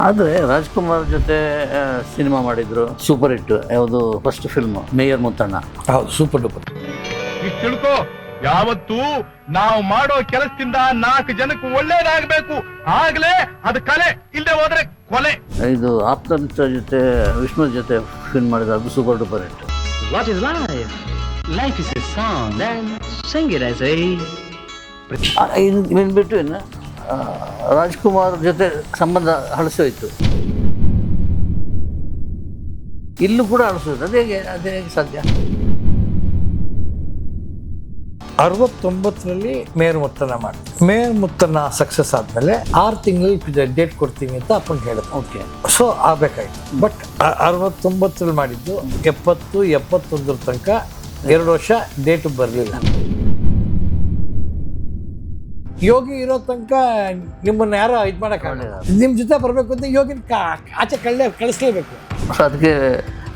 ಆದರೆ ರಾಜ್ಕುಮಾರ್ ಜೊತೆ ಸಿನಿಮಾ ಮಾಡಿದ್ರು, ಸೂಪರ್ ಹಿಟ್. ಯಾವುದು ಫಸ್ಟ್ ಫಿಲ್ಮ್ ಮೇಯರ್ ಮುತ್ತಣ್ಣ. ಹೌದು, ಸೂಪರ್ ಡೂಪರ್. ಈಗ ತಿಳ್ಕೊ, ಯಾವತ್ತು ನಾವು ಮಾಡೋ ಕೆಲಸದಿಂದ 4 ಜನಕ್ಕೆ ಒಳ್ಳೇದಾಗಬೇಕು, ಆಗ್ಲೇ ಅದು ಕಲೆ, ಇಲ್ಲದೆ ಹೋದ್ರೆ ಕೊಲೆ. ಇದು ಆಪ್ತಮಿತ್ರ ಜೊತೆ ವಿಷ್ಣು ಜೊತೆ ಫಿಲ್ಮ್ ಮಾಡಿದ್ರು, ಅದು super duper hit. What is life? Life is a song, then sing it as a... in between Rajkumar ಜೊತೆ ಸಂಬಂಧ ಹಳಸೋಯ್ತು, ಇಲ್ಲೂ ಕೂಡ ಹಳಸೋಯ್ತು. ಅದೇ ಹೇಗೆ ಸಾಧ್ಯ? 69ರಲ್ಲಿ ಮೇಯರ್ ಮುತ್ತಣ್ಣ ಮಾಡಿ, ಮೇಯರ್ ಮುತ್ತಣ್ಣ ಸಕ್ಸಸ್ ಆದಮೇಲೆ 6 ತಿಂಗಳಲ್ಲಿ ಡೇಟ್ ಕೊಡ್ತೀನಿ ಅಂತ ಅಪ್ಪನಿಗೆ ಹೇಳಿದ್ರು. ಓಕೆ, ಸೊ ಆಗಬೇಕಾಯ್ತು. ಬಟ್ 69ರಲ್ಲಿ ಮಾಡಿದ್ದು 70, 71 ತನಕ 2 ವರ್ಷ ಡೇಟ್ ಬರಲಿಲ್ಲ. ಯೋಗಿ ಇರೋ ತನಕ ನಿಮ್ಮನ್ನು ಯಾರೋ ಇದು ಮಾಡೋಕ್ಕಾಗಲ್ಲ. ನಿಮ್ಮ ಜೊತೆ ಬರಬೇಕು ಅಂತ ಯೋಗಿನ ಆಚೆ ಕಳಿಸ್ಲೇಬೇಕು. ಅದಕ್ಕೆ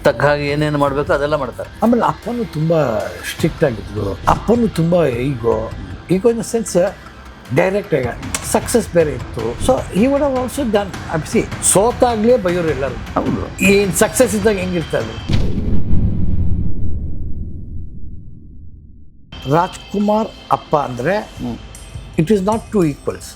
ತಕ್ಕ ಹಾಗೆ ಏನೇನು ಮಾಡಬೇಕು ಅದೆಲ್ಲ ಮಾಡ್ತಾರೆ. ಆಮೇಲೆ ಅಪ್ಪನೂ ತುಂಬ ಸ್ಟ್ರಿಕ್ಟ್ ಆಗಿದ್ರು. ಅಪ್ಪನೂ ತುಂಬ ego in the sense direct ಆಗಿ ಸಕ್ಸಸ್ ಬೇರೆ ಇತ್ತು. So he would have also done. ಅಪ್ಸಿ ಸೋತಾಗಲೇ ಬೈಯೋರು ಎಲ್ಲರೂ. ಹೌದು, ಏನು ಸಕ್ಸಸ್ ಇದ್ದಾಗ ಹೆಂಗಿರ್ತಾರೆ. ರಾಜ್ಕುಮಾರ್ ಅಪ್ಪ ಅಂದರೆ it is not to equals.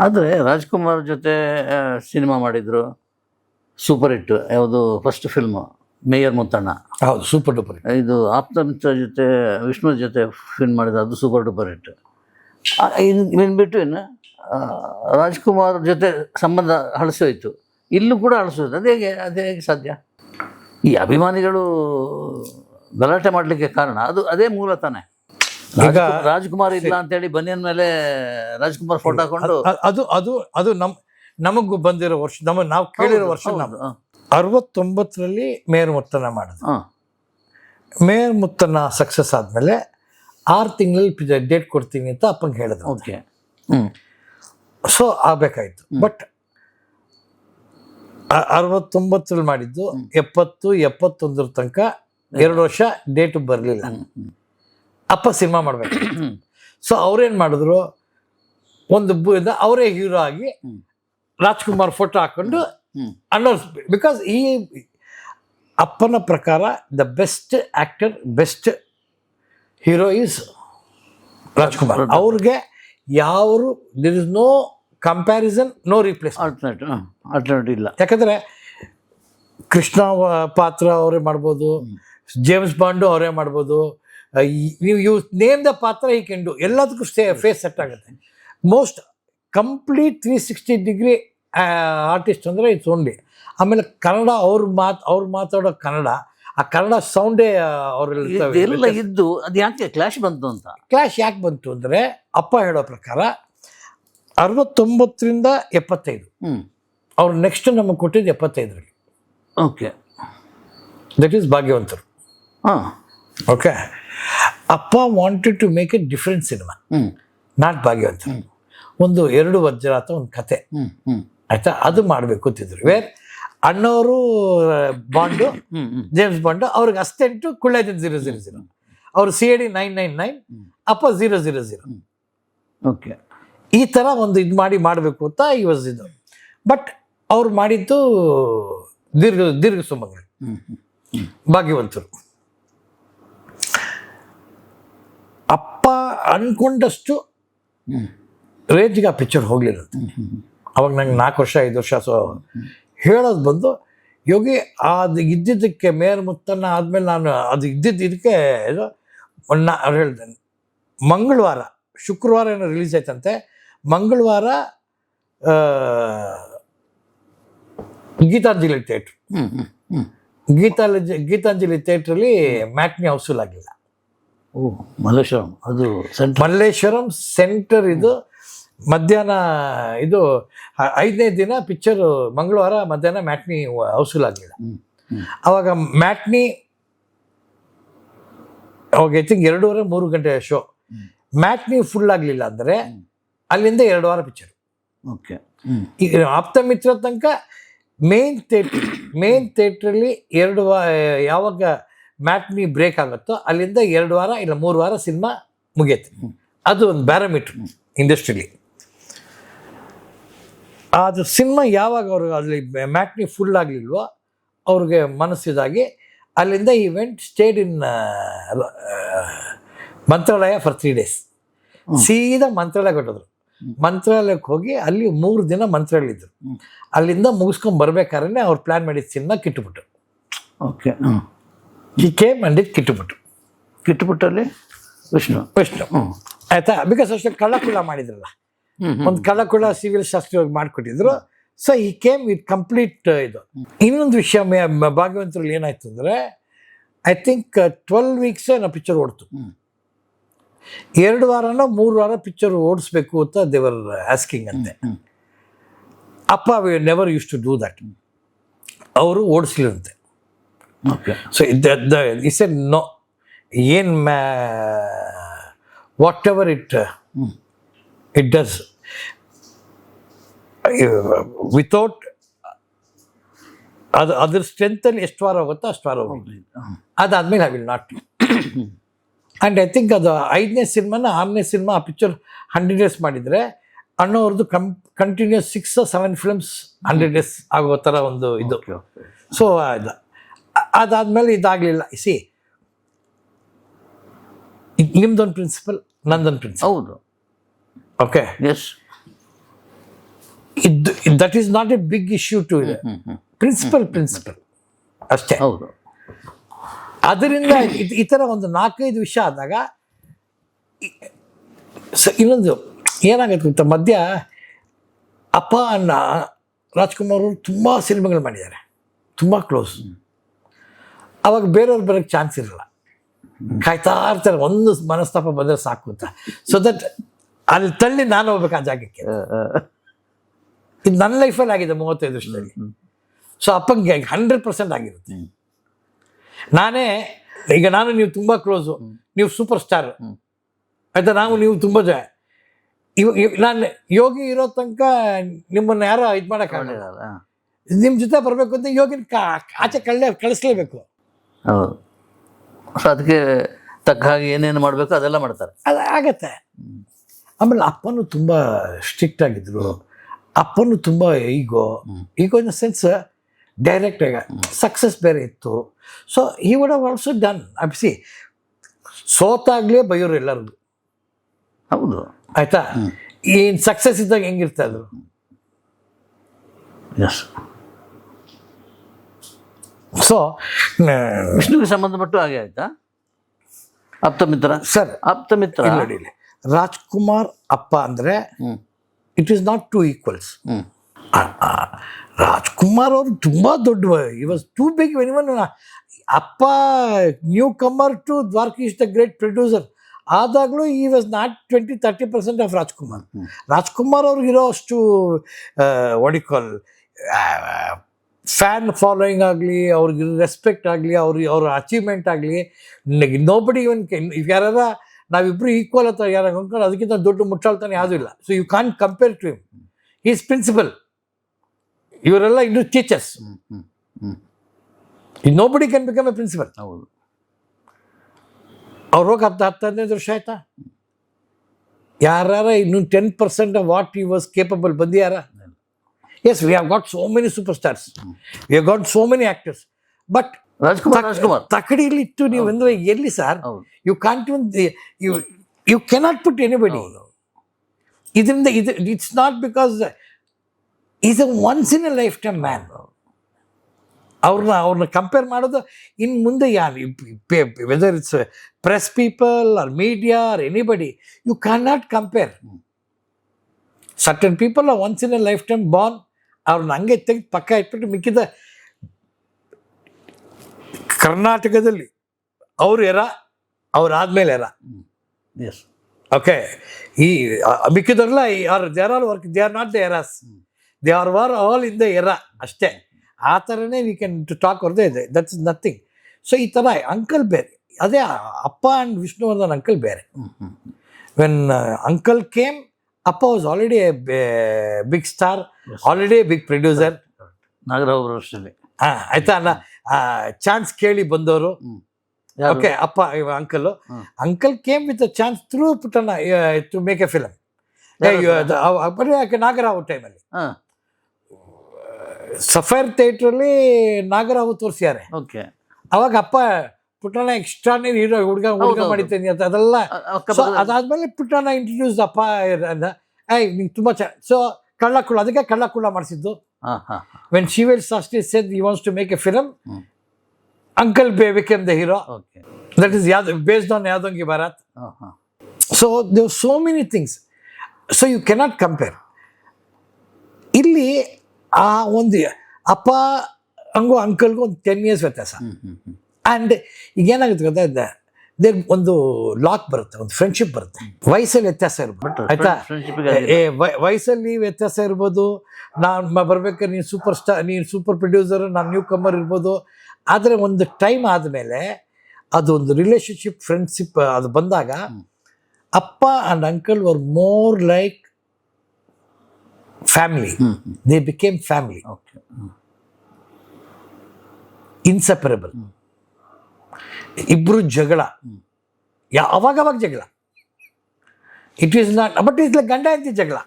ಆದರೆ ರಾಜ್ಕುಮಾರ್ ಜೊತೆ ಸಿನಿಮಾ ಮಾಡಿದ್ರು, ಸೂಪರ್ ಹಿಟ್. ಯಾವುದು ಫಸ್ಟ್ ಫಿಲ್ಮ್ ಮೇಯರ್ ಮುತ್ತಣ್ಣ. ಹೌದು, ಸೂಪರ್ ಡೂಪರ್. ಇದು ಆಪ್ತಮಿತ್ರ ಜೊತೆ ವಿಷ್ಣು ಜೊತೆ ಫಿಲ್ಮ್ ಮಾಡಿದ್ರು, ಅದು super duper hit. In between Rajkumar ಜೊತೆ ಸಂಬಂಧ ಹಳಸೋಯ್ತು, ಇಲ್ಲೂ ಕೂಡ ಹಳಸೋಯ್ತು. ಅದೇ ಹೇಗೆ ಸಾಧ್ಯ? ಈ ಅಭಿಮಾನಿಗಳು ಗಲಾಟೆ ಮಾಡಲಿಕ್ಕೆ ಕಾರಣ ಅದೇ ಮೂಲ ತಾನೆ. ಈಗ ರಾಜ್ಕುಮಾರ್ ಇಲ್ಲ ಅಂತೇಳಿ ಬನ್ನಿಯನ್ ಮೇಲೆ ರಾಜ್ಕುಮಾರ್ ಫೋಟೋ ಹಾಕೊಂಡು ಅದು ನಮಗೂ ಬಂದಿರೋ ವರ್ಷ, ನಾವು ಕೇಳಿರೋ ವರ್ಷ. 69ರಲ್ಲಿ ಮೇಯರ್ ಮುತ್ತಣ್ಣ ಮಾಡಿದ್ರು. ಮೇಯರ್ ಮುತ್ತಣ್ಣ ಸಕ್ಸಸ್ ಆದಮೇಲೆ 6 ತಿಂಗಳಲ್ಲಿ ಡೇಟ್ ಕೊಡ್ತೀನಿ ಅಂತ ಅಪ್ಪನಿಗೆ ಹೇಳಿದ್ರು. ಓಕೆ, ಸೊ ಆಗಬೇಕಾಯ್ತು. ಬಟ್ 69ರಲ್ಲಿ ಮಾಡಿದ್ದು 70, 71 ತನಕ 2 ವರ್ಷ ಡೇಟ್ ಬರಲಿಲ್ಲ. ಅಪ್ಪ ಸಿನಿಮಾ ಮಾಡಬೇಕು. ಸೊ ಅವ್ರೇನು ಮಾಡಿದ್ರು, ಒಂದು ಅವರೇ ಹೀರೋ ಆಗಿ ರಾಜ್ಕುಮಾರ್ ಫೋಟೋ ಹಾಕೊಂಡು ಅನೌನ್ಸ್. ಬಿಕಾಸ್ ಈ ಅಪ್ಪನ ಪ್ರಕಾರ the best actor, best hero is Rajkumar. ಅವ್ರಿಗೆ ಯಾರು there is no comparison, no replace, alternative ಇಲ್ಲ. ಯಾಕಂದರೆ ಕೃಷ್ಣ ಪಾತ್ರ ಅವರೇ ಮಾಡ್ಬೋದು, ಜೇಮ್ಸ್ ಬಾಂಡು ಅವರೇ ಮಾಡ್ಬೋದು. ನೀವು ನೇಮ್ ದ ಪಾತ್ರ ಈ ಕೆಂಡು ಎಲ್ಲದಕ್ಕೂ ಫೇಸ್ ಸೆಟ್ ಆಗುತ್ತೆ. ಮೋಸ್ಟ್ ಕಂಪ್ಲೀಟ್ 360 ಡಿಗ್ರಿ ಆರ್ಟಿಸ್ಟ್ ಅಂದರೆ ಇಟ್ಸ್ ಓನ್ಲಿ. ಆಮೇಲೆ ಕನ್ನಡ ಅವ್ರು ಮಾತಾಡೋ ಕನ್ನಡ, ಆ ಕನ್ನಡ ಸೌಂಡೇ ಅವರೆಲ್ಲ ಇದ್ದು ಅದು ಯಾಕೆ ಕ್ಲಾಶ್ ಬಂತು ಅಂತ. ಕ್ಲಾಶ್ ಯಾಕೆ ಬಂತು ಅಂದರೆ ಅಪ್ಪ ಹೇಳೋ ಪ್ರಕಾರ 69ರಿಂದ 75 ಅವ್ರು ನೆಕ್ಸ್ಟ್ ನಮಗೆ ಕೊಟ್ಟಿದ್ದು 75ರಲ್ಲಿ. Okay, that is Bhagyavantharu. Okay, ಅಪ್ಪ wanted to make a different cinema, not Bhagyavantharu. ಒಂದು 2 ವಜ್ರಾತ ಒಂದು ಕತೆ, ಆಯ್ತಾ, ಅದು ಮಾಡಬೇಕು ಅಂತಿದ್ರು. ವೇರ್ ಅಣ್ಣವರು ಬಾಂಡು, ಜೇಮ್ಸ್ ಬಾಂಡು, ಅವ್ರಿಗೆ ಅಸ್ಟೆಂಟು ಕುಳ್ಳಾಜನ್ 000, ಅವರು CID 999, ಅಪ್ಪ 000. ಓಕೆ, ಈ ಥರ ಒಂದು ಇದು ಮಾಡಬೇಕು ಅಂತ ಇದು. ಬಟ್ ಅವ್ರು ಮಾಡಿದ್ದು ದೀರ್ಘ ಸುಮಂಗಲಿ, ಭಾಗ್ಯವಂತರು. ಅಪ್ಪ ಅನ್ಕೊಂಡಷ್ಟು ರೇಂಜ್ಗೆ ಆ ಪಿಕ್ಚರ್ ಹೋಗ್ಲಿರುತ್ತೆ. ಅವಾಗ ನಂಗೆ 4 ವರ್ಷ 5 ವರ್ಷ. ಸೊ ಹೇಳೋದು ಬಂದು ಯೋಗಿ ಅದು ಇದ್ದಿದ್ದಕ್ಕೆ ಮೇಯರ್ ಮುತ್ತಣ್ಣ ಆದಮೇಲೆ ನಾನು ಅದು ಇದಕ್ಕೆ ಅವ್ರು ಹೇಳ್ದೆ, ಮಂಗಳವಾರ ಶುಕ್ರವಾರ ಏನೋ ರಿಲೀಸ್ ಆಯ್ತಂತೆ, ಮಂಗಳವಾರ ಗೀತಾಂಜಲಿ ಥಿಯೇಟ್ರ್, ಗೀತಾಂಜಲಿ ಥಿಯೇಟ್ರಲ್ಲಿ ಮ್ಯಾಟ್ನಿ ಹೌಸ್ಫುಲ್ ಆಗಿಲ್ಲ. ಮಲ್ಲೇಶ್ವರಂ, ಅದು ಮಲ್ಲೇಶ್ವರಂ ಸೆಂಟರ್. ಇದು ಮಧ್ಯಾಹ್ನ, ಇದು 5ನೇ ದಿನ ಪಿಕ್ಚರು, ಮಂಗಳವಾರ ಮಧ್ಯಾಹ್ನ ಮ್ಯಾಟ್ನಿ ಹೌಸ್ಫುಲ್ ಆಗಲಿಲ್ಲ. ಅವಾಗ ಮ್ಯಾಟ್ನಿ ಅವಾಗ ಐ ಥಿಂಕ್ 2:30-3 ಗಂಟೆ ಶೋ. ಮ್ಯಾಟ್ನಿ ಫುಲ್ ಆಗಲಿಲ್ಲ ಅಂದರೆ ಅಲ್ಲಿಂದ 2 ವಾರ ಪಿಕ್ಚರ್. ಓಕೆ, ಈಗ ಆಪ್ತಮಿತ್ರ ತನಕ ಮೇನ್ ಥಿಯೇಟ್ರಲ್ಲಿ 2 ವಾರ, ಯಾವಾಗ ಮ್ಯಾಟ್ನಿ ಬ್ರೇಕ್ ಆಗುತ್ತೋ ಅಲ್ಲಿಂದ 2 ವಾರ ಇಲ್ಲ 3 ವಾರ ಸಿನಿಮಾ ಮುಗಿಯುತ್ತೆ. ಅದು ಒಂದು ಪ್ಯಾರಾಮೀಟ್ರ್ ಇಂಡಸ್ಟ್ರಿಲಿ. ಅದು ಸಿನಿಮಾ ಯಾವಾಗ ಅವ್ರಿಗೆ ಅಲ್ಲಿ ಮ್ಯಾಟ್ನಿ ಫುಲ್ ಆಗಲಿಲ್ವೋ ಅವ್ರಿಗೆ ಮನಸ್ಸಿದಾಗಿ ಅಲ್ಲಿಂದ ಈ vent stayed in Mantralaya for 3 days. ಸೀದಾ ಮಂತ್ರಾಲಯ ಕೊಟ್ಟಿದ್ರು. ಮಂತ್ರಾಲಯಕ್ಕೆ ಹೋಗಿ ಅಲ್ಲಿ 3 ದಿನ ಮಂತ್ರಾಲಯಲ್ಲಿದ್ದರು. ಅಲ್ಲಿಂದ ಮುಗಿಸ್ಕೊಂಡು ಬರ್ಬೇಕಾದ್ರೆ ಅವ್ರು ಪ್ಲ್ಯಾನ್ ಮಾಡಿದ ಸಿನಿಮಾ ಕಿಟ್ಟುಬಿಟ್ಟು. ಓಕೆ. ಈ ಕೇಮ್ ಅಂಡಿದ್ದು ಕಿಟ್ಟುಬಿಟ್ಟಲ್ಲಿ ವಿಷ್ಣು. ಆಯ್ತಾ? ಬಿಕಾಸ್ ಅಷ್ಟೇ ಕಳ್ಳಕುಳ ಮಾಡಿದ್ರಲ್ಲ, ಒಂದು ಕಳ್ಳಕುಳ ಸಿವಿಲ್ ಶಾಸ್ತ್ರವಾಗಿ ಮಾಡಿಕೊಟ್ಟಿದ್ರು. So he came with complete ಇದು. ಇನ್ನೊಂದು ವಿಷಯ ಭಾಗ್ಯವಂತರಲ್ಲಿ ಏನಾಯ್ತು ಅಂದರೆ, ಐ ಥಿಂಕ್ 12 weeks ನಾವು ಪಿಕ್ಚರ್ ಓಡ್ತು. 2 ವಾರನೋ 3 ವಾರ ಪಿಕ್ಚರ್ ಓಡಿಸ್ಬೇಕು ಅಂತ ದೇವರ್ ಆಸ್ಕಿಂಗ್ ಅಂತೆ. ಅಪ್ಪ never use to do that. ಅವರು ಓಡಿಸ್ಲಿರಂತೆ. Okay. So it's a no, ಏನು whatever it does without ಅದ್ರ ಸ್ಟ್ರೆಂತಲ್ಲಿ ಎಷ್ಟು ವಾರ ಹೋಗುತ್ತೋ ಅಷ್ಟು ವಾರ ಹೋಗಿ, ಅದಾದ್ಮೇಲೆ I will not. And I think ಅದು 5ನೇ ಸಿನಿಮಾನ 6ನೇ ಸಿನಿಮಾ ಆ ಪಿಕ್ಚರ್ 100 days ಮಾಡಿದರೆ, ಅಣ್ಣವ್ರದ್ದು ಕಂಟಿನ್ಯೂಸ್ 6 or 7 films 100 days ಆಗೋ ಥರ ಒಂದು ಇದು. ಸೊ ಅದಾದ್ಮೇಲೆ ಇದಾಗಲಿಲ್ಲ. ಸಿ, ನಿಮ್ದೊಂದು ಪ್ರಿನ್ಸಿಪಲ್, ನಂದೊಂದು ಪ್ರಿನ್ಸಿಪಲ್. ಹೌದು. Okay. Yes. That is not a big issue to principle ಅಷ್ಟೇ. ಹೌದು. ಅದರಿಂದ ಈ ಥರ ಒಂದು 4-5 ವಿಷಯ ಆದಾಗ ಇನ್ನೊಂದು ಏನಾಗುತ್ತೆ ಗೊತ್ತಾ, ಮಧ್ಯ ಅಪ್ಪ ಅಣ್ಣ ರಾಜ್ಕುಮಾರ್ ಅವರು ತುಂಬ ಸಿನಿಮಾಗಳು ಮಾಡಿದ್ದಾರೆ, ತುಂಬ ಕ್ಲೋಸ್. ಅವಾಗ ಬೇರೆಯವ್ರು ಬರೋಕ್ಕೆ ಚಾನ್ಸ್ ಇರಲ್ಲ, ಕಾಯ್ತಾ ಇರ್ತಾರೆ ಒಂದು ಮನಸ್ತಾಪ ಬಂದರೆ ಸಾಕು ಅಂತ. ಸೊ ದಟ್ ಅಲ್ಲಿ ತಳ್ಳಿ ನಾನು ಹೋಗ್ಬೇಕು ಆ ಜಾಗಕ್ಕೆ. ಇದು ನನ್ನ ಲೈಫಲ್ಲಿ ಆಗಿದೆ 35 ವರ್ಷದಲ್ಲಿ. ಸೊ ಅಪ್ಪಂಗೆ 100% ಆಗಿರುತ್ತೆ. ನಾನು ನೀವು ತುಂಬ ಕ್ಲೋಸು, ನೀವು ಸೂಪರ್ ಸ್ಟಾರ್ ಆಯ್ತಾ, ನೀವು ತುಂಬ ನಾನು ಯೋಗಿ ಇರೋ ತನಕ ನಿಮ್ಮನ್ನು ಯಾರೋ ಇದು ಮಾಡೋಕ್ಕಾಗಲ್ಲ. ನಿಮ್ಮ ಜೊತೆ ಬರಬೇಕು ಅಂತ ಯೋಗಿನ ಆಚೆ ಕಳಿಸ್ಲೇಬೇಕು. ಹೌದು. ಸೊ ಅದಕ್ಕೆ ತಕ್ಕ ಹಾಗೆ ಏನೇನು ಮಾಡಬೇಕು ಅದೆಲ್ಲ ಮಾಡ್ತಾರೆ. ಅದು ಆಗತ್ತೆ. ಆಮೇಲೆ ಅಪ್ಪನೂ ತುಂಬ ಸ್ಟ್ರಿಕ್ಟ್ ಆಗಿದ್ರು. ಅಪ್ಪನೂ ತುಂಬ ಈಗೋ ಇನ್ ದ ಸೆನ್ಸ್ ಡೈರೆಕ್ಟಾಗಿ ಸಕ್ಸಸ್ ಬೇರೆ ಇತ್ತು. So he would have also done. See, ಸೋತಾಗಲೇ ಬೈಯೋರು ಎಲ್ಲರಿಗೂ. ಹೌದು. ಆಯ್ತಾ? ಏನು ಸಕ್ಸಸ್ ಇದ್ದಾಗ ಹೆಂಗಿರ್ತಾ ಇದ್ರು. ಎಸ್. ಸೊ ವಿಷ್ಣುವಿಗೆ ಸಂಬಂಧಪಟ್ಟು ಹಾಗೆ ಆಯ್ತಾ? ಆಪ್ತ ಮಿತ್ರ ಸರ್, ಆಪ್ತ ಮಿತ್ರ ನಡೀಲಿ. ರಾಜ್ಕುಮಾರ್ ಅಪ್ಪ ಅಂದರೆ it is not 2 equals. Rajkumar ಅವರು ತುಂಬ ದೊಡ್ಡ, ಈ ವಾಸ್ ಟೂ ಬಿಗ್. ಅಪ್ಪ newcomer to Dwarakish the great producer ಆದಾಗಲೂ he was not 20-30% of Rajkumar. Rajkumar ಅವ್ರಿಗೆ ಇರೋ ಅಷ್ಟು ವಾಡಿಕಾಲ್ ಫ್ಯಾನ್ ಫಾಲೋಯಿಂಗ್ ಆಗಲಿ, ಅವ್ರಿಗೆ ರೆಸ್ಪೆಕ್ಟ್ ಆಗಲಿ, ಅವ್ರ ಅಚೀವ್ಮೆಂಟ್ ಆಗಲಿ, ನೋಬಡಿ ಇವನ್ ಯಾರ ನಾವಿಬ್ರು ಈಕ್ವಲ್ ಅಥವಾ ಯಾರು ಅಂದ್ಕೊಂಡು ಅದಕ್ಕಿಂತ ದೊಡ್ಡ ಮುಟ್ಟಾಳ್ತಾನೆ ಯಾವುದೂ ಇಲ್ಲ. So you can't compare to him. Is principal. ಇವರೆಲ್ಲ ಇನ್ನೂ teachers. Nobody can become a principal. ಹೌದು. ಅವ್ರು ಹೋಗಿ 10-15 ವರ್ಷ ಆಯ್ತಾ? ಯಾರ ಇನ್ನೂ 10% of what he was capable ಬಂದಿಯಾರ? Yes, we have got so many super stars, we have got so many actors. But Rajkumar ತಕಡಿಲಿಟ್ಟು ನೀವು ಅಂದ್ರೆ ಎಲ್ಲಿ sir? You can't you cannot put anybody. ಇದರಿಂದ it's not because is a once in a lifetime man. ಅವ್ರನ್ನ compare ಮಾಡೋದು ಇನ್ನು ಮುಂದೆ ಯಾರು, whether it's press people or media or anybody, you can not compare. Certain people are once in a lifetime born. ಅವ್ರನ್ನ ಹಂಗೆ ತೆಗೆದು ಪಕ್ಕ ಇಟ್ಬಿಟ್ಟು ಮಿಕ್ಕಿದ ಕರ್ನಾಟಕದಲ್ಲಿ ಅವ್ರ ಅವ್ರಾದ್ಮೇಲೆ ಎರ. ಎಸ್. ಓಕೆ. ಈ ಮಿಕ್ಕಿದವ್ರಲ್ಲ they are not the eras, they are all in the era ಅಷ್ಟೇ. ಆ ಥರನೇ ವಿ ಕ್ಯಾನ್ ಟು ಟಾಕ್ ಅವ್ರದ್ದೇ ಇದೆ. That's nothing. ಸೊ ಈ ಥರ ಅಂಕಲ್ ಬೇರೆ, ಅದೇ ಅಪ್ಪ ಆ್ಯಂಡ್ ವಿಷ್ಣುವರ್ಧನ್ ಅಂಕಲ್ ಬೇರೆ. ವೆನ್ ಅಂಕಲ್ ಕೇಮ್, ಅಪ್ಪ was already a big star, already a big producer. Nagarahavu ವರ್ಷದಲ್ಲಿ ಆಯ್ತಾ? ಚಾನ್ಸ್ ಕೇಳಿ ಬಂದವರು. ಓಕೆ ಅಪ್ಪ uncle came with a chance through Puttanna to make a film Nagarahavu ಟೈಮಲ್ಲಿ ಹಾಂ ಸಫೈರ್ ಥಿಯೇಟ್ರಲ್ಲಿ ನಾಗರಾವ್ ತೋರಿಸ್ಯಾರೆ. ಓಕೆ. ಅವಾಗ ಅಪ್ಪ ಪುಟ್ಟಣ್ಣ ಎಕ್ಸ್ಟ್ರಾನರಿ ಹೀರೋ ಹುಡುಗ ಮಾಡಿದ್ದೇನೆ ಅಂತ ಅದೆಲ್ಲ. ಅದಾದ್ಮೇಲೆ ಪುಟ್ಟಣ್ಣ ಇಂಟ್ರೊಡ್ಯೂಸ್ ಅಪ್ಪ ನಿಂಗೆ ತುಂಬ ಸೊ ಕಳ್ಳಕುಳ, ಅದಕ್ಕೆ ಕಳ್ಳಕುಳ ಮಾಡಿಸಿದ್ದು. ವೆನ್ ಶಿವೇಲ್ Shastri said he wants to make a film, Uncle became the hero. Okay. That is based on Yadongi Bharat. So there were so many things. So you cannot compare. ಇಲ್ಲಿ ಆ ಒಂದು ಅಪ್ಪ ಹಂಗೂ ಅಂಕಲ್ಗೂ ಒಂದು 10 years ವ್ಯತ್ಯಾಸ. ಆ್ಯಂಡ್ ಈಗ ಏನಾಗುತ್ತೆ ಗೊತ್ತಾ, ಒಂದು ಲಾಕ್ ಬರುತ್ತೆ, ಒಂದು ಫ್ರೆಂಡ್ಶಿಪ್ ಬರುತ್ತೆ. ವಯಸ್ಸಲ್ಲಿ ವ್ಯತ್ಯಾಸ ಇರ್ಬೋದು, ಆಯ್ತಾ? ವಯಸ್ಸಲ್ಲಿ ವ್ಯತ್ಯಾಸ ಇರ್ಬೋದು. ನಾನು ಬರ್ಬೇಕಾದ್ರೆ ನೀನು ಸೂಪರ್ ಸ್ಟಾರ್, ನೀನು ಸೂಪರ್ ಪ್ರೊಡ್ಯೂಸರ್, ನಾನು ನ್ಯೂ ಕಮ್ಮರ್ ಇರ್ಬೋದು. ಆದರೆ ಒಂದು ಟೈಮ್ ಆದಮೇಲೆ ಅದೊಂದು ರಿಲೇಶನ್ಶಿಪ್, ಫ್ರೆಂಡ್ಶಿಪ್ ಅದು ಬಂದಾಗ ಅಪ್ಪ and uncle var more like family. They became family, inseparable. ಇಬ್ರು ಜಗಳ, ಅವಾಗವಾಗ ಜಗಳ. It is not, but is like ಗಂಡ ಹೆಂಡತಿ ಜಗಳ.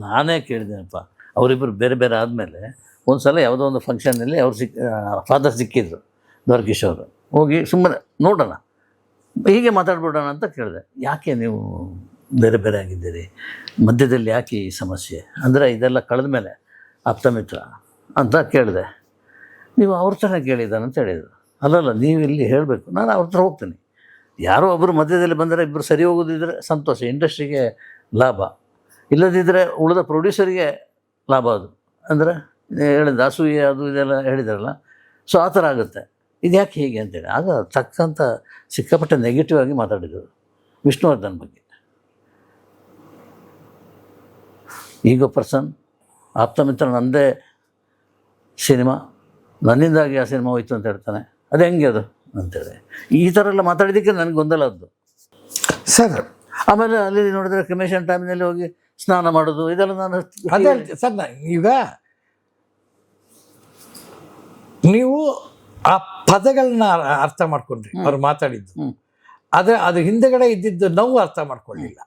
ನಾನೇ ಕೇಳಿದ್ದೇನಪ್ಪ, ಅವರಿಬ್ಬರು ಬೇರೆ ಬೇರೆ ಆದಮೇಲೆ ಒಂದು ಸಲ ಯಾವುದೋ ಒಂದು ಫಂಕ್ಷನ್ನಲ್ಲಿ ಅವ್ರು ಫಾದರ್ ಸಿಕ್ಕಿದ್ರು, ದ್ವಾರಕೀಶ್. ಹೋಗಿ ಸುಮ್ಮನೆ ನೋಡೋಣ, ಹೀಗೆ ಮಾತಾಡ್ಬಿಡೋಣ ಅಂತ ಕೇಳಿದೆ. ಯಾಕೆ ನೀವು ಬೇರೆ ಬೇರೆ ಆಗಿದ್ದೀರಿ, ಮಧ್ಯದಲ್ಲಿ ಯಾಕೆ ಈ ಸಮಸ್ಯೆ ಅಂದರೆ ಇದೆಲ್ಲ ಕಳೆದ ಮೇಲೆ ಆಪ್ತ ಮಿತ್ರ ಅಂತ ಕೇಳಿದೆ. ನೀವು ಅವ್ರ ಥರ ಕೇಳಿದ್ದಾನಂತ ಹೇಳಿದರು. ಅಲ್ಲಲ್ಲ, ನೀವು ಇಲ್ಲಿ ಹೇಳಬೇಕು, ನಾನು ಅವ್ರ ಹತ್ರ ಹೋಗ್ತೀನಿ. ಯಾರೋ ಒಬ್ಬರು ಮಧ್ಯದಲ್ಲಿ ಬಂದರೆ ಇಬ್ಬರು ಸರಿ ಹೋಗೋದಿದ್ರೆ ಸಂತೋಷ, ಇಂಡಸ್ಟ್ರಿಗೆ ಲಾಭ. ಇಲ್ಲದಿದ್ದರೆ ಉಳಿದ ಪ್ರೊಡ್ಯೂಸರಿಗೆ ಲಾಭ. ಅದು ಅಂದರೆ ಹೇಳಿದ ಅಸೂಯೆ ಅದು ಇದೆಲ್ಲ ಹೇಳಿದಾರಲ್ಲ, ಸೊ ಆ ಥರ ಆಗುತ್ತೆ. ಇದು ಯಾಕೆ ಹೀಗೆ ಅಂತೇಳಿ ಆಗ ತಕ್ಕಂಥ ಸಿಕ್ಕಾಪಟ್ಟೆ ನೆಗೆಟಿವ್ ಆಗಿ ಮಾತಾಡಿದರು ವಿಷ್ಣುವರ್ಧನ್ ಬಗ್ಗೆ. ಈಗ ಪರ್ಸನ್ ಆಪ್ತ ಮಿತ್ರ ನಂದೇ ಸಿನಿಮಾ, ನನ್ನಿಂದಾಗಿ ಆ ಸಿನಿಮಾ ಹೋಯ್ತು ಅಂತ ಹೇಳ್ತಾನೆ. ಅದು ಹೆಂಗೆ ಅದು ಅಂತೇಳಿ ಈ ಥರ ಎಲ್ಲ ಮಾತಾಡಿದ್ದಕ್ಕೆ ನನಗೆ ಗೊಂದಲ ಅದು ಸರ್. ಆಮೇಲೆ ಅಲ್ಲಿ ನೋಡಿದ್ರೆ ಕ್ರಿಮೇಷನ್ ಟೈಮ್ನಲ್ಲಿ ಹೋಗಿ ಸ್ನಾನ ಮಾಡೋದು ಇದೆಲ್ಲ ನಾನು ಅದೇ ಸರ್. ಈಗ ನೀವು ಆ ಪದಗಳನ್ನ ಅರ್ಥ ಮಾಡ್ಕೊಂಡ್ರಿ, ಅವ್ರು ಮಾತಾಡಿದ್ದು. ಆದರೆ ಅದು ಹಿಂದೆಗಡೆ ಇದ್ದಿದ್ದು ನೋವು ಅರ್ಥ ಮಾಡ್ಕೊಳ್ಳಿಲ್ಲ.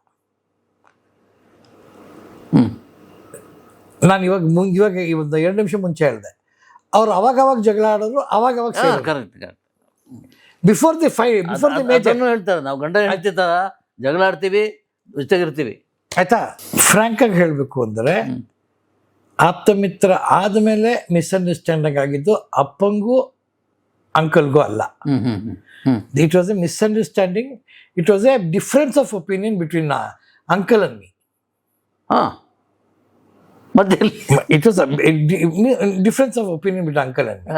ನಾನು ಇವಾಗ ಒಂದು 2 ನಿಮಿಷ ಮುಂಚೆ ಹೇಳಿದೆ, ಅವ್ರು ಅವಾಗವಾಗ ಜಗಳ ಆಡೋರು, ಅವಾಗವಾಗ ಕರೆಕ್ಟ್ ಬಿಫೋರ್ ದಿ ಮೇಜರ್ ಹೇಳ್ತಾರೆ. ನಾವು ಗಂಡ ಹೆಂಡತಿ ಥರ ಜಗಳ ಆಡ್ತೀವಿ, ಜೊತೆಗಿರ್ತೀವಿ, ಆಯ್ತಾ? ಫ್ರಾಂಕ್ ಆಗಿ ಹೇಳಬೇಕು ಅಂದರೆ ಆಪ್ತ ಮಿತ್ರ ಆದಮೇಲೆ ಮಿಸ್ಅಂಡರ್ಸ್ಟ್ಯಾಂಡಿಂಗ್ ಆಗಿದ್ದು ಅಪ್ಪಂಗೂ ಅಂಕಲ್ಗೂ ಅಲ್ಲ. It was a misunderstanding. It was a difference of opinion between uncle and me. ಮಧ್ಯದಲ್ಲಿ it was difference of opinion between uncle and me.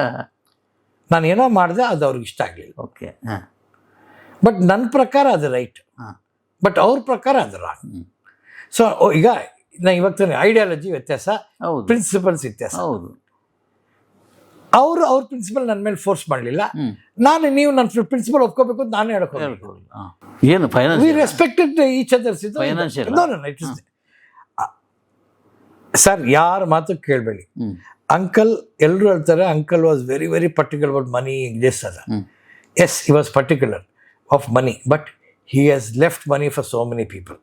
ನಾನು ಏನೋ ಮಾಡಿದೆ, ಅದು ಅವ್ರಿಗೆ ಇಷ್ಟ ಆಗಲಿಲ್ಲ. ಓಕೆ. ಬಟ್ ನನ್ನ ಪ್ರಕಾರ ಅದು ರೈಟ್, ಬಟ್ ಅವ್ರ ಪ್ರಕಾರ ಅದು ರಾಂಗ್. ಸೊ ಈಗ ನಾನು ಇವಾಗ ತಾನೆ ಐಡಿಯಾಲಜಿ ವ್ಯತ್ಯಾಸ, ಪ್ರಿನ್ಸಿಪಲ್ಸ್ ವ್ಯತ್ಯಾಸ. ಹೌದು. ಅವ್ರ ಪ್ರಿನ್ಸಿಪಲ್ ನನ್ನ ಮೇಲೆ ಫೋರ್ಸ್ ಮಾಡಲಿಲ್ಲ. ನೀವು ನನ್ನ ಪ್ರಿನ್ಸಿಪಲ್ ಒಪ್ಕೋಬೇಕು ಅಂತ ನಾನು ಹೇಳ್ಕೊಂಡು ಏನು we respected each others. Sir, ಯಾರ ಮಾತು ಕೇಳಬೇಡಿ. ಅಂಕಲ್ ಎಲ್ಲರೂ ಹೇಳ್ತಾರೆ uncle was very very particular about money. Yes, he was particular of money, but he has left money for so many people.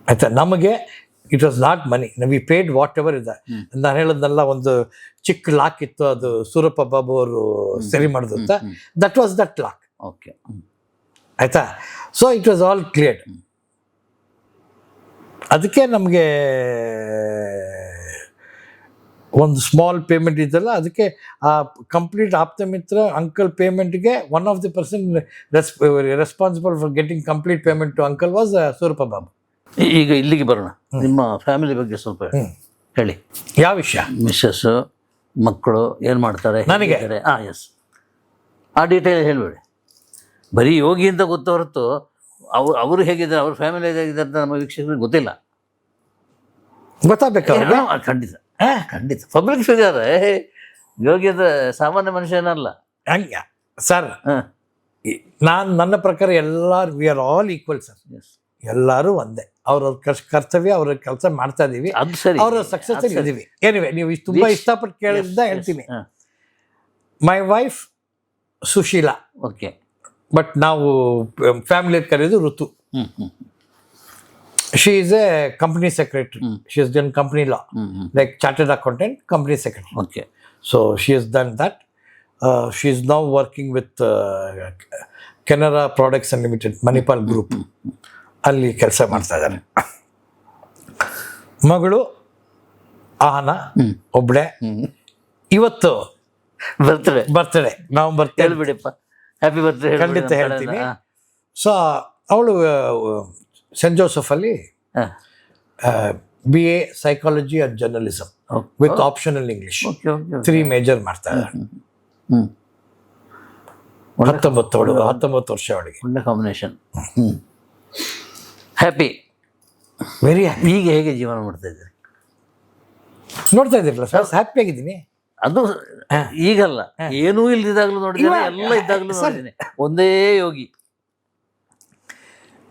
ಆಯ್ತಾ? ನಮಗೆ it was not money, we paid whatever ಇದೆ. ನಾನು ಹೇಳೋದನ್ನೆಲ್ಲ ಒಂದು ಚಿಕ್ಕ lock ಇತ್ತು, ಅದು ಸೂರಪ್ಪ ಬಾಬು ಅವರು ಸರಿ ಮಾಡೋದು ಅಂತ. That was that lock. Okay. ಆಯ್ತಾ? So it was all cleared. ಅದಕ್ಕೆ ನಮಗೆ ಒಂದು ಸ್ಮಾಲ್ ಪೇಮೆಂಟ್ ಇದ್ದಲ್ಲ, ಅದಕ್ಕೆ ಆ ಕಂಪ್ಲೀಟ್ ಆಪ್ತ ಮಿತ್ರ ಅಂಕಲ್ ಪೇಮೆಂಟ್ಗೆ one of the person responsible for getting complete payment to uncle was Surappa Babu. ಈಗ ಇಲ್ಲಿಗೆ ಬರೋಣ, ನಿಮ್ಮ ಫ್ಯಾಮಿಲಿ ಬಗ್ಗೆ ಸ್ವಲ್ಪ ಹೇಳಿ. ಯಾವ ವಿಷಯ? ಮಿಸ್ಸಸ್ಸು, ಮಕ್ಕಳು ಏನು ಮಾಡ್ತಾರೆ ನನಗೆ? ಎಸ್, ಆ ಡೀಟೇಲ್ ಹೇಳಬೇಡಿ. ಬರೀ ಯೋಗಿ ಅಂತ ಗೊತ್ತು ಹೊರತು ಅವರು ಹೇಗಿದ್ದಾರೆ, ಅವ್ರ ಫ್ಯಾಮಿಲಿ ಹೇಗಿದ್ದಾರೆ ಅಂತ ನಮ್ಮ ವೀಕ್ಷಕರಿಗೆ ಗೊತ್ತಿಲ್ಲ. ಗೊತ್ತಾಗಬೇಕಲ್ಲ? ಖಂಡಿತ ಖಂಡಿತ. ಪಬ್ಲಿಕ್ ಫಿಗರ್ ಯೋಗಿ ಅಂದರೆ ಸಾಮಾನ್ಯ ಮನುಷ್ಯನಲ್ಲ. ಹಂಗೆ ಸರ್, ನನ್ನ ಪ್ರಕಾರ ಎಲ್ಲರೂ we are all equal sir. ಎಲ್ಲರೂ ಒಂದೇ. ಅವ್ರವ್ರ ಕರ್ತವ್ಯ, ಅವ್ರ ಕೆಲಸ ಮಾಡ್ತಾ ಇದೀವಿ, ಅದು ಸರಿ, ಅವ್ರ ಸಕ್ಸಸ್ ಇದೀವಿ. ಏನಿವೆ, ನೀವು ತುಂಬಾ ಇಷ್ಟಪಟ್ಟು ಕೇಳಿದ್ದ ಹೇಳ್ತೀನಿ. My wife Sushila, okay. But ನಾವು ಫ್ಯಾಮಿಲಿ ಕರೆಯೋದು Ritu. She is a company secretary. She is done company law, like chartered accountant, company secretary. Okay. So she is done that. She is now working with Canara products unlimited, Manipal group, ಅಲ್ಲಿ ಕೆಲಸ ಮಾಡ್ತಾ ಇದ್ದಾರೆ. ಮಗಳು ಆಹನ ಒಬ್ಬಳೆ. ಇವತ್ತು birthday, November 10. ಹೇಳ್ಬಿಡಿಪ್ಪ, happy birthday. ಖಂಡಿತ ಹೇಳ್ತೀನಿ. ಸೊ ಅವಳು ಸೆಂಟ್ ಜೋಸಫಲ್ಲಿ BA psychology and journalism with optional English 3 major ಮಾಡ್ತಾ ಇದ್ದಾರೆ. 19 ವರ್ಷ ಅವಳಿಗೆ. ಒಳ್ಳೆ ಕಾಂಬಿನೇಷನ್. Happy, very happy. ಈಗ ಹೇಗೆ ಜೀವನ ಮಾಡ್ತಾ ಇದ್ದೀರಿ? ನೋಡ್ತಾ ಇದ್ದೀರಲ್ಲ ಸರ್, ಹ್ಯಾಪಿ ಆಗಿದ್ದೀನಿ. ಅದು ಈಗಲ್ಲ, ಏನೂ ಇಲ್ದಿದ್ದಾಗಲೂ ನೋಡಿದ್ದೀನಿ, ಎಲ್ಲ ಇದ್ದಾಗಲೂ ನೋಡಿದ್ದೀನಿ. ಒಂದೇ ಯೋಗಿ.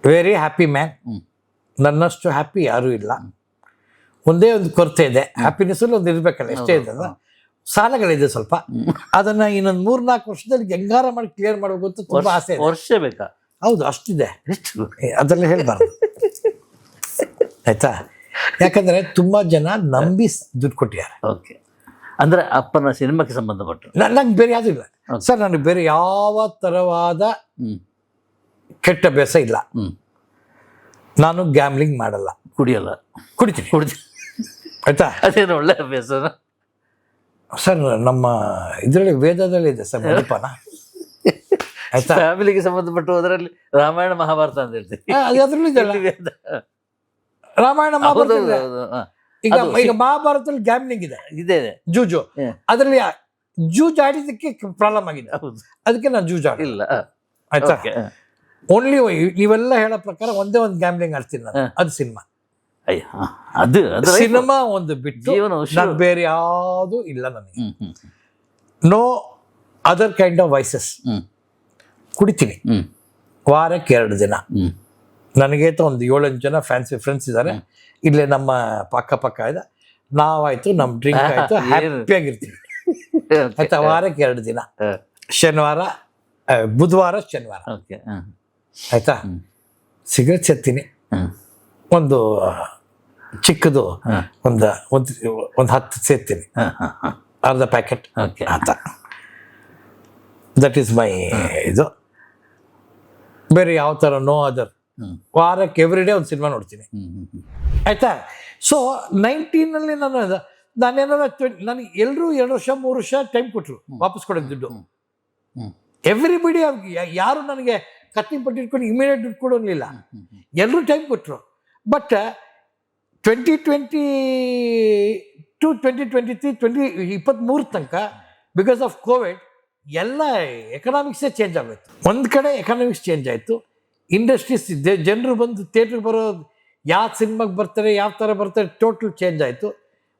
Very happy man. ನನ್ನಷ್ಟು ಹ್ಯಾಪಿ ಯಾರೂ ಇಲ್ಲ. ಒಂದೇ ಒಂದು ಕೊರತೆ ಇದೆ, ಹ್ಯಾಪಿನೆಸ್ಸಲ್ಲಿ ಒಂದು ಇರಬೇಕಲ್ಲ, ಎಷ್ಟೇ ಇದೆ ಅಲ್ಲ. ಸಾಲಗಳಿದೆ ಸ್ವಲ್ಪ, ಅದನ್ನ ಇನ್ನೊಂದು 3-4 ವರ್ಷದಲ್ಲಿ ಹೆಂಗಾರ ಮಾಡಿ ಕ್ಲಿಯರ್ ಮಾಡಬೇಕು ಅಂತ ತುಂಬಾ ಆಸೆ ಇದೆ. ವರ್ಷ ಬೇಕಾ? ಹೌದು, ಅಷ್ಟಿದೆ. ಎಷ್ಟು? ಅದೆಲ್ಲ ಹೇಳ್ಬಾರ್ದು ಆಯ್ತಾ? ಯಾಕಂದ್ರೆ ತುಂಬಾ ಜನ ನಂಬಿ ದುಡ್ಡು ಕೊಟ್ಟಿದ್ದಾರೆ. ಓಕೆ. ಅಂದ್ರೆ ಅಪ್ಪನ ಸಿನಿಮಾಕ್ಕೆ ಸಂಬಂಧಪಟ್ಟು ನಂಗೆ ಬೇರೆ ಯಾವುದು ಇಲ್ಲ ಸರ್. ನನಗೆ ಬೇರೆ ಯಾವ ತರವಾದ ಕೆಟ್ಟ ಅಭ್ಯಾಸ ಇಲ್ಲ. ನಾನು ಗ್ಯಾಮ್ಲಿಂಗ್ ಮಾಡಲ್ಲ, ಕುಡಿಯಲ್ಲ. ಕುಡಿತೀನಿ ಆಯ್ತಾ? ಅದೇನು ಒಳ್ಳೆ ಅಭ್ಯಾಸ ಸರ್. ನಮ್ಮ ಇದರಲ್ಲಿ ವೇದದಲ್ಲಿ ಇದೆ ಸರ್ ಮದ್ಯಪಾನ, ಆಯ್ತಾ? ಫ್ಯಾಮಿಲಿಗೆ ಸಂಬಂಧಪಟ್ಟು ಹೋದ್ರಲ್ಲಿ ರಾಮಾಯಣ ಮಹಾಭಾರತ ಅಂತ ಹೇಳ್ತೀವಿ. ಅದರಲ್ಲೂ ಇದೆಲ್ಲ, ರಾಮಾಯಣ ಮಹಾಭಾರತ ಇದೆ. ಈಗ ಮಹಾಭಾರತದಲ್ಲಿ ಗ್ಯಾಮ್ಲಿಂಗ್ ಇದೆ, ಇದೆ ಜೂಜು. ಅದರಲ್ಲಿ ಜೂಜ್ ಆಡಿದಕ್ಕೆ ಪ್ರಾಬ್ಲಮ್ ಆಗಿದೆ, ಅದಕ್ಕೆ ನಾನು ಜೂಜ್ ಆಡಿಲ್ಲ, ಆಯ್ತಾ? ಓನ್ಲಿ ನೀವೆಲ್ಲ ಹೇಳೋ ಪ್ರಕಾರ ಒಂದೇ ಒಂದು ಗ್ಯಾಮ್ಲಿಂಗ್ ಆಡ್ತೀನಿ ನಾನು, ಅದು ಸಿನಿಮಾ. ಅದು ಸಿನಿಮಾ ಒಂದು ಬಿಟ್ಟು ನಾನು ಬೇರೆ ಯಾವುದು ಇಲ್ಲ ನನಗೆ. No other kind of vices. ಕುಡಿತೀನಿ ವಾರಕ್ಕೆ 2 ದಿನ. ನನಗೆ ಒಂದು 7-8 ಜನ ಫ್ಯಾನ್ಸಿ ಫ್ರೆಂಡ್ಸ್ ಇದ್ದಾರೆ ಇಲ್ಲೇ ನಮ್ಮ ಪಕ್ಕ ಇದೆ. ನಾವಾಯ್ತು, ನಮ್ಮ ಡ್ರಿಂಕ್ ಆಯ್ತು, ಹ್ಯಾಪಿಯಾಗಿರ್ತೀವಿ ಆಯ್ತಾ? ವಾರಕ್ಕೆ 2 ದಿನ, ಶನಿವಾರ, ಬುಧವಾರ, ಶನಿವಾರ, ಆಯ್ತಾ? ಸಿಗರೇಟ್ ಸೇರ್ತೀನಿ, ಒಂದು ಚಿಕ್ಕದು ಒಂದು 10 ಸೇರ್ತೀನಿ, ಅರ್ಧ ಪ್ಯಾಕೆಟ್ ಅಂತ. ದಟ್ ಈಸ್ ಮೈ ಇದು. ಬೇರೆ ಯಾವ ಥರ ನೋ ಅದರ್. ವಾರಕ್ಕೆ ಎವ್ರಿ ಡೇ ಒಂದು ಸಿನಿಮಾ ನೋಡ್ತೀನಿ, ಆಯ್ತಾ? ಸೊ 19ನಲ್ಲಿ ನಾನೇನಾರ ನನಗೆ ಎಲ್ಲರೂ 2 ವರ್ಷ 3 ವರ್ಷ ಟೈಮ್ ಕೊಟ್ಟರು ವಾಪಸ್ ಕೊಡೋದು ದುಡ್ಡು. ಎವ್ರಿಬಡಿ, ಯಾರು ನನಗೆ ಕಟ್ಟಿ ಪಟ್ಟಿಟ್ಕೊಂಡು ಇಮಿಡಿಯೇಟ್ ದುಡ್ಡು ಕೊಡೋಂಗಿಲ್ಲ, ಎಲ್ಲರೂ ಟೈಮ್ ಕೊಟ್ಟರು. ಬಟ್ 2022, 2023, 2023 ತನಕ ಬಿಕಾಸ್ ಆಫ್ ಕೋವಿಡ್ ಎಲ್ಲ ಎಕನಾಮಿಕ್ಸೇ ಚೇಂಜ್ ಆಗೋಯ್ತು. ಒಂದು ಕಡೆ ಎಕನಾಮಿಕ್ಸ್ ಚೇಂಜ್ ಆಯಿತು, ಇಂಡಸ್ಟ್ರೀಸ್ ಜನರು ಬಂದು ಥಿಯೇಟ್ರಿಗೆ ಬರೋದು, ಯಾವ ಸಿನಿಮಾಗೆ ಬರ್ತಾರೆ, ಯಾವ ಥರ ಬರ್ತಾರೆ, ಟೋಟಲ್ ಚೇಂಜ್ ಆಯಿತು.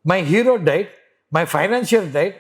ಮೈ ಹೀರೋ ಡೈಟ್, ಮೈ ಫೈನಾನ್ಷಿಯಲ್ ಡೈಟ್,